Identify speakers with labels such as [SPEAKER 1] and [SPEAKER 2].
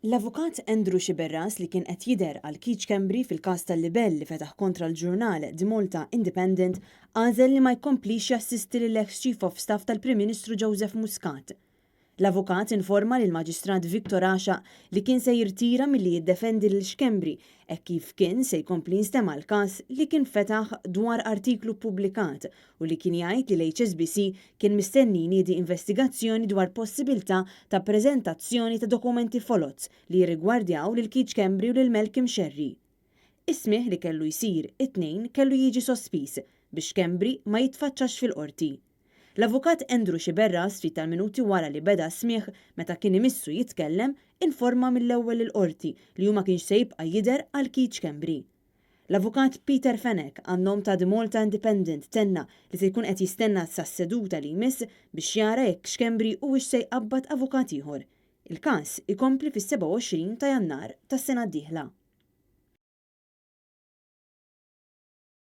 [SPEAKER 1] L-avukat Andrew Xiberras li kien qed jidher għal Keith Kembri fil-każ tal-libell li fetaħ kontra l-ġurnal The Malta Independent għażel li ma jkomplix jassisti lill-ex Chief of Staff tal-Prim Ministru Joseph Muscat. L-avukat informa lil maġistrat Victor Asha li kien se jirtira milli jiddefendi lil Xkembri hekk kif kien se jkompli jinstema' l-każ li kien fetaħ dwar artiklu ppubblikat u li kien jgħid li l-HSBC kien mistenni jniedi investigazzjoni dwar possibilità ta' preżentazzjoni ta' dokumenti folozz li jirrigwardjaw lil Keith Kembri u lil Malcolm Sherry. Is-smigħ li kellu jsir it-tnejn kellu jiġi sospiż biex Kembri ma jitfaċċax fil-qorti. L-avukat Andrew Xiberras ftit tal-minuti wara li beda smigħ meta kien imissu jitkellem informa mill-ewwel il-qorti li huma kienx se jibqa' jidher għal Keith Kembri. L-avukat Peter Fenech għan-nom ta' The Malta Independent tenna li se jkun qed jistenna sas-seduta li jmiss biex jara jekk Xkembri huwiex se jqabbad avukat ieħor. Il-każ ikompli fis-27 ta' Jannar tas-sena d-dieħla.